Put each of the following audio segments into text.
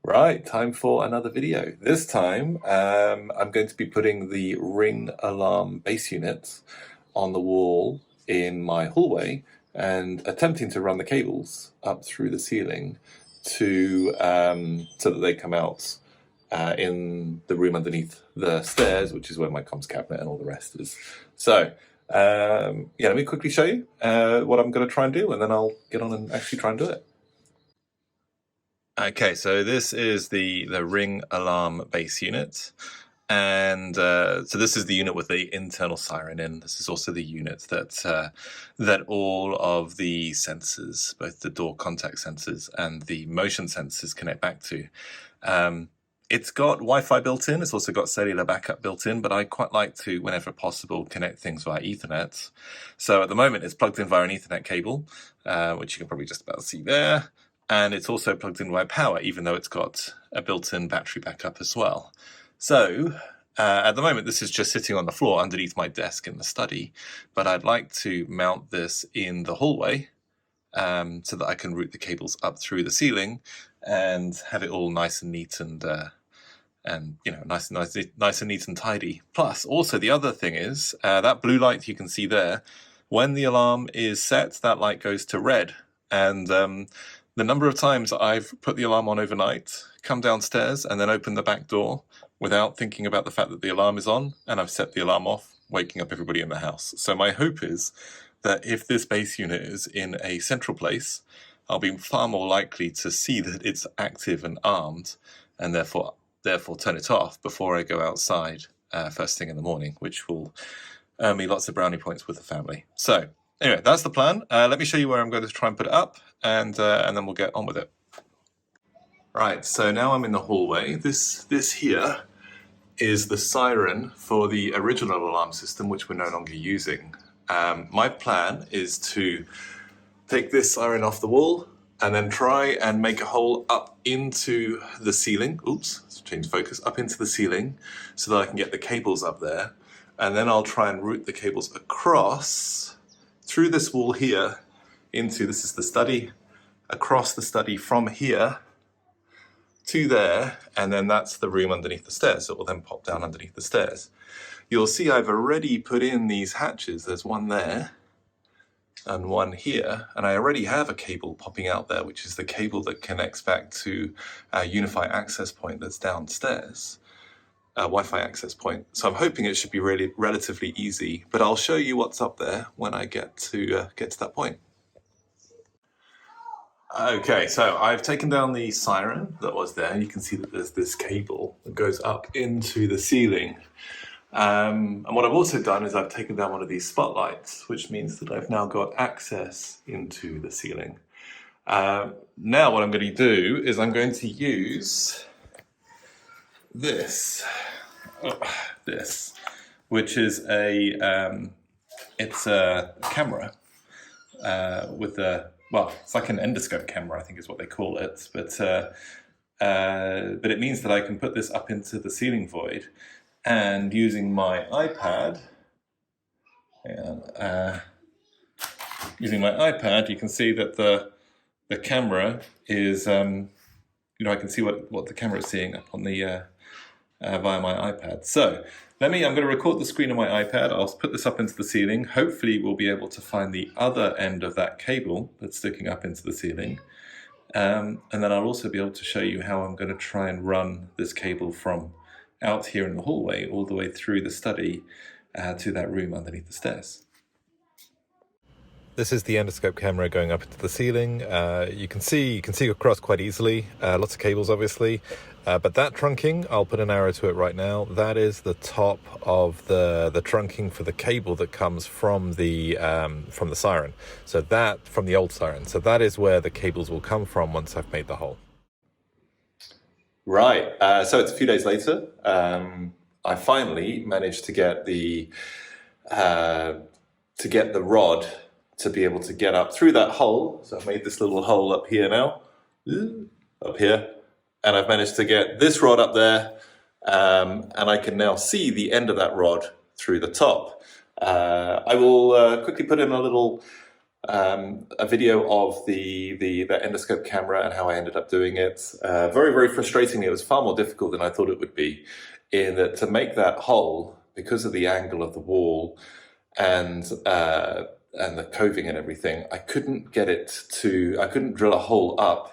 Right, time for another video. This time, I'm going to be putting the Ring alarm base unit on the wall in my hallway and attempting to run the cables up through the ceiling to so that they come out in the room underneath the stairs, which is where my comms cabinet and all the rest is. So, yeah, let me quickly show you what I'm going to try and do, and then I'll get on and actually try and do it. Okay, so this is the Ring alarm base unit, and so this is the unit with the internal siren in. This is also the unit that all of the sensors, both the door contact sensors and the motion sensors, connect back to. It's got Wi-Fi built in. It's also got cellular backup built in, but I quite like to, whenever possible, connect things via Ethernet. So at the moment, it's plugged in via an Ethernet cable, which you can probably just about see there. And it's also plugged in by power, even though it's got a built-in battery backup as well. So at the moment, this is just sitting on the floor underneath my desk in the study, but I'd like to mount this in the hallway so that I can route the cables up through the ceiling and have it all nice and neat and you know, nice and neat and tidy. Plus, also the other thing is that blue light you can see there. When the alarm is set, that light goes to red, and the number of times I've put the alarm on overnight, come downstairs, and then open the back door without thinking about the fact that the alarm is on, and I've set the alarm off, waking up everybody in the house. So my hope is that if this base unit is in a central place, I'll be far more likely to see that it's active and armed, and therefore turn it off before I go outside first thing in the morning, which will earn me lots of brownie points with the family. So anyway, that's the plan. Let me show you where I'm going to try and put it up, and then we'll get on with it. Right, so now I'm in the hallway. This here is the siren for the original alarm system, which we're no longer using. My plan is to take this siren off the wall and then try and make a hole up into the ceiling. Oops, let's change focus. Up into the ceiling so that I can get the cables up there. And then I'll try and route the cables across through this wall here into, this is the study, across the study from here to there, and then that's the room underneath the stairs. So it will then pop down underneath the stairs. You'll see I've already put in these hatches. There's one there and one here, and I already have a cable popping out there, which is the cable that connects back to our Wi-Fi access point that's downstairs. Wi-Fi access point. So I'm hoping it should be really relatively easy, but I'll show you what's up there when I get to that point. Okay, so I've taken down the siren that was there. You can see that there's this cable that goes up into the ceiling. And what I've also done is I've taken down one of these spotlights, which means that I've now got access into the ceiling. Now what I'm going to do is I'm going to use this, which is it's a camera with a, well, it's like an endoscope camera, I think is what they call it, but it means that I can put this up into the ceiling void, and using my iPad, you can see that the camera is, you know, I can see what the camera is seeing up on the via my iPad. So I'm going to record the screen on my iPad. I'll put this up into the ceiling. Hopefully we'll be able to find the other end of that cable that's sticking up into the ceiling. And then I'll also be able to show you how I'm going to try and run this cable from out here in the hallway all the way through the study to that room underneath the stairs. This is the endoscope camera going up into the ceiling. You can see across quite easily, lots of cables obviously, but that trunking, I'll put an arrow to it right now, that is the top of the trunking for the cable that comes from the siren. So that, from the old siren, so that is where the cables will come from once I've made the hole. Right, so it's a few days later. I finally managed to get the rod to be able to get up through that hole. So I've made this little hole up here now, up here, and I've managed to get this rod up there, and I can now see the end of that rod through the top. I will quickly put in a little a video of the endoscope camera and how I ended up doing it. Very, very frustratingly, it was far more difficult than I thought it would be, in that to make that hole, because of the angle of the wall and the coving and everything, I couldn't drill a hole up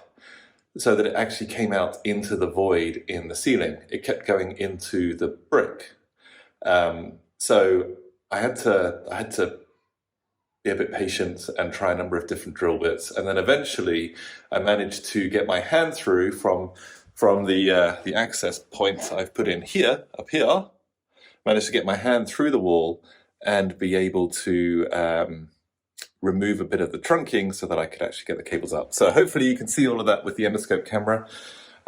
so that it actually came out into the void in the ceiling. It kept going into the brick. So I had to be a bit patient and try a number of different drill bits, and then eventually I managed to get my hand through from the access point I've put in here, up here. Managed to get my hand through the wall and be able to remove a bit of the trunking so that I could actually get the cables up. So hopefully you can see all of that with the endoscope camera.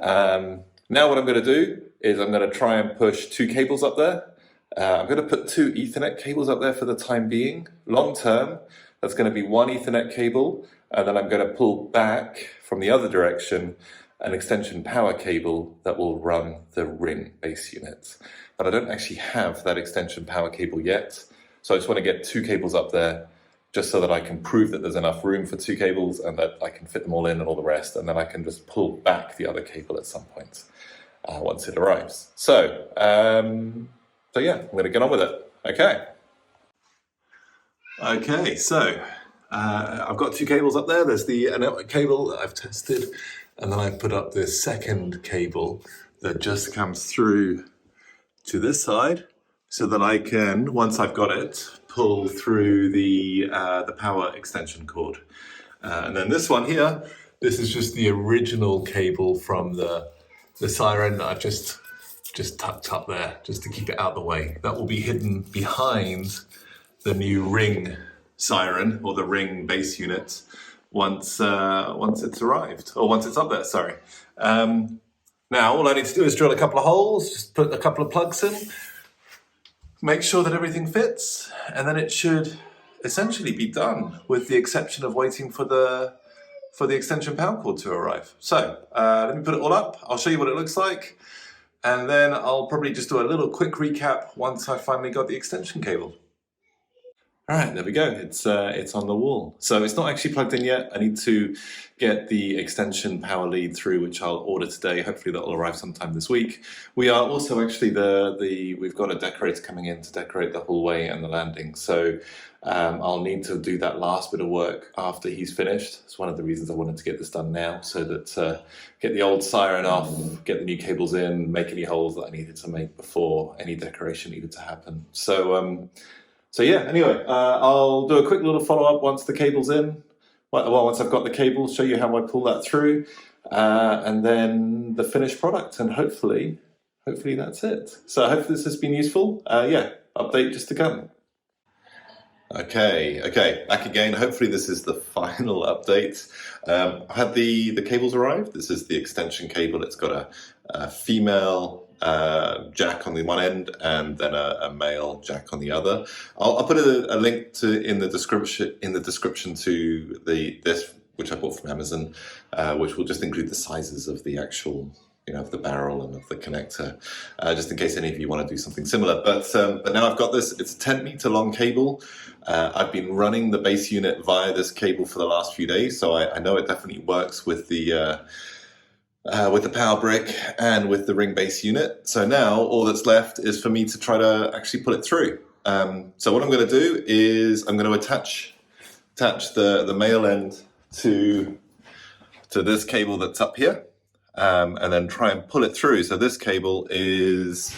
Now what I'm going to do is I'm going to try and push 2 cables up there. I'm going to put 2 Ethernet cables up there for the time being. Long term, that's going to be 1 Ethernet cable, and then I'm going to pull back from the other direction an extension power cable that will run the ring base unit. But I don't actually have that extension power cable yet, so I just want to get 2 cables up there just so that I can prove that there's enough room for 2 cables and that I can fit them all in and all the rest, and then I can just pull back the other cable at some point once it arrives. So yeah, I'm going to get on with it. Okay, so I've got 2 cables up there. There's the network cable that I've tested, and then I've put up this second cable that just comes through to this side so that I can, once I've got it, pull through the power extension cord. And then this one here, this is just the original cable from the siren that I've just tucked up there, just to keep it out of the way. That will be hidden behind the new ring siren, or the ring base unit, once it's arrived, or once it's up there, sorry. Now all I need to do is drill a couple of holes, just put a couple of plugs in, make sure that everything fits, and then it should essentially be done, with the exception of waiting for the extension power cord to arrive. So let me put it all up, I'll show you what it looks like, and then I'll probably just do a little quick recap once I finally got the extension cable. All right, there we go. It's on the wall. So it's not actually plugged in yet. I need to get the extension power lead through, which I'll order today. Hopefully that will arrive sometime this week. We are also actually we've got a decorator coming in to decorate the hallway and the landing. So I'll need to do that last bit of work after he's finished. It's one of the reasons I wanted to get this done now, so that get the old siren off, get the new cables in, make any holes that I needed to make before any decoration needed to happen. So yeah, anyway, I'll do a quick little follow-up once the cable's in. Well, once I've got the cable, show you how I pull that through, and then the finished product, and hopefully that's it. So I hope this has been useful. Yeah, update just to come. Okay, back again. Hopefully this is the final update. I've had the cables arrived. This is the extension cable. It's got a female jack on the one end, and then a male jack on the other. I'll put a link in the description to this, which I bought from Amazon, which will just include the sizes of the actual, of the barrel and of the connector, just in case any of you want to do something similar. But now I've got this. It's a 10-meter long cable. I've been running the base unit via this cable for the last few days, so I know it definitely works with the power brick and with the ring base unit. So now all that's left is for me to try to actually pull it through. So what I'm going to do is I'm going to attach the male end to this cable that's up here, and then try and pull it through. So this cable is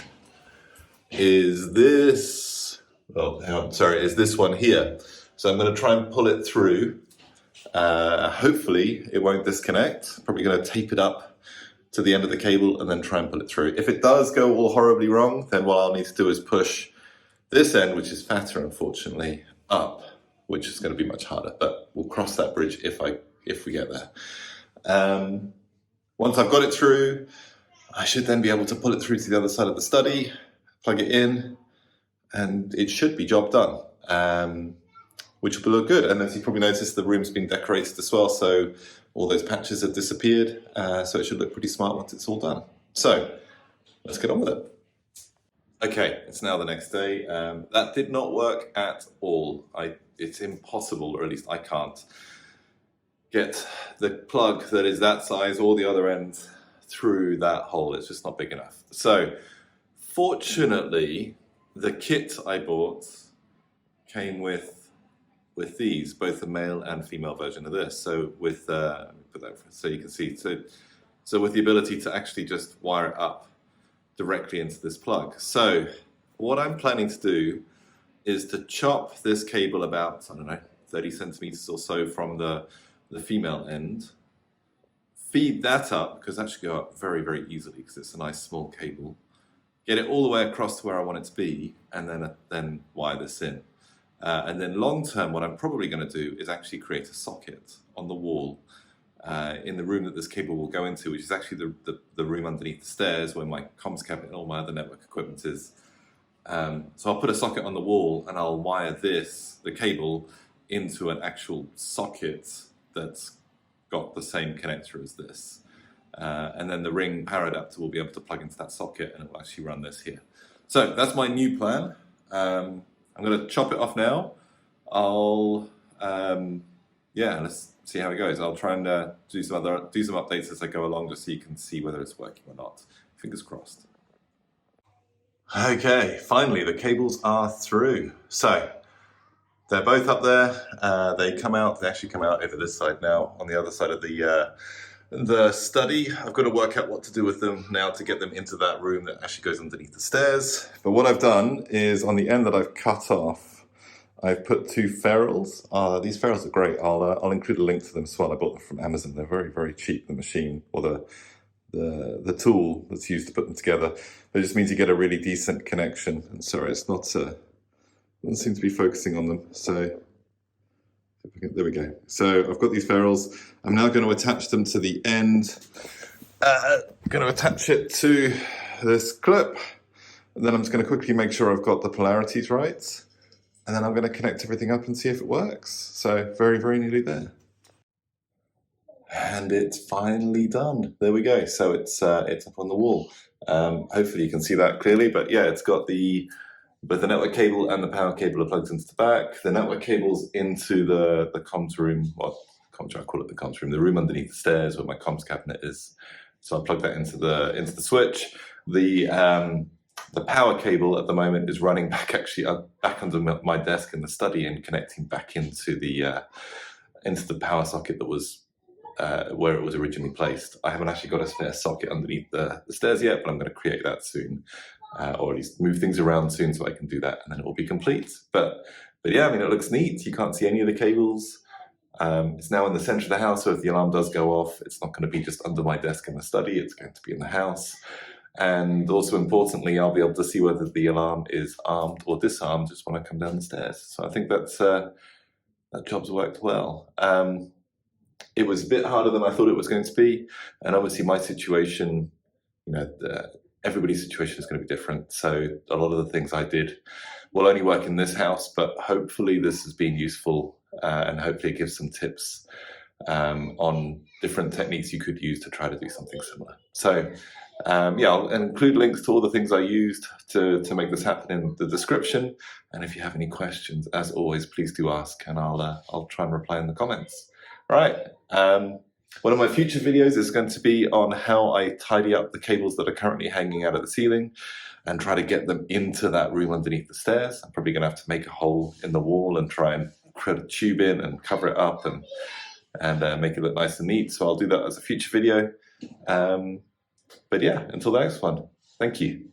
this. Oh, sorry, is this one here. So I'm going to try and pull it through. Hopefully it won't disconnect. Probably going to tape it up to the end of the cable and then try and pull it through. If it does go all horribly wrong, then what I'll need to do is push this end, which is fatter, unfortunately, up, which is going to be much harder. But we'll cross that bridge if we get there. Once I've got it through, I should then be able to pull it through to the other side of the study, plug it in, and it should be job done. Which will look good. And as you probably noticed, the room's been decorated as well, so all those patches have disappeared, so it should look pretty smart once it's all done. So let's get on with it. Okay, it's now the next day. That did not work at all. I it's impossible, or at least I can't, get the plug that is that size or the other end through that hole. It's just not big enough. So fortunately, the kit I bought came with these, both the male and female version of this. So with put that so you can see. So with the ability to actually just wire it up directly into this plug. So what I'm planning to do is to chop this cable about, I don't know, 30 centimeters or so from the female end, feed that up, because that should go up very, very easily because it's a nice small cable, get it all the way across to where I want it to be, and then wire this in. And then long term, what I'm probably going to do is actually create a socket on the wall in the room that this cable will go into, which is actually the room underneath the stairs where my comms cabinet and all my other network equipment is. So I'll put a socket on the wall and I'll wire the cable, into an actual socket that's got the same connector as this. And then the Ring power adapter will be able to plug into that socket and it will actually run this here. So that's my new plan. I'm going to chop it off now. I'll, yeah, let's see how it goes. I'll try and do some updates as I go along, just so you can see whether it's working or not. Fingers crossed. Okay, finally the cables are through. So they're both up there. They actually come out over this side now, on the other side of the study. I've got to work out what to do with them now to get them into that room that actually goes underneath the stairs. But what I've done is, on the end that I've cut off, I've put two ferrules. These ferrules are great. I'll include a link to them as well. I bought them from Amazon. They're very, very cheap, the machine, or the tool that's used to put them together. It just means you get a really decent connection. And sorry, it's not, doesn't seem to be focusing on them. So there we go. So I've got these ferrules. I'm now going to attach them to the end. I'm going to attach it to this clip. And then I'm just going to quickly make sure I've got the polarities right. And then I'm going to connect everything up and see if it works. So very, very nearly there. And it's finally done. There we go. So it's up on the wall. Hopefully you can see that clearly. But yeah, it's got both the network cable and the power cable are plugged into the back. The network cable's into the comms room. Well, I call it the comms room. The room underneath the stairs where my comms cabinet is. So I plug that into the switch. The power cable at the moment is running back under my desk in the study and connecting back into the power socket that was where it was originally placed. I haven't actually got a spare socket underneath the stairs yet, but I'm going to create that soon, or at least move things around soon so I can do that, and then it will be complete. But yeah, I mean, it looks neat. You can't see any of the cables. It's now in the center of the house, so if the alarm does go off, it's not going to be just under my desk in the study. It's going to be in the house. And also importantly, I'll be able to see whether the alarm is armed or disarmed just when I come down the stairs. So I think that job's worked well. It was a bit harder than I thought it was going to be. And obviously my situation, everybody's situation is going to be different. So a lot of the things I did will only work in this house, but hopefully this has been useful, and hopefully it gives some tips on different techniques you could use to try to do something similar. So yeah, I'll include links to all the things I used to make this happen in the description. And if you have any questions, as always, please do ask, and I'll try and reply in the comments. All right. One of my future videos is going to be on how I tidy up the cables that are currently hanging out of the ceiling and try to get them into that room underneath the stairs. I'm probably going to have to make a hole in the wall and try and put a tube in and cover it up and make it look nice and neat. So I'll do that as a future video. But yeah, until the next one, thank you.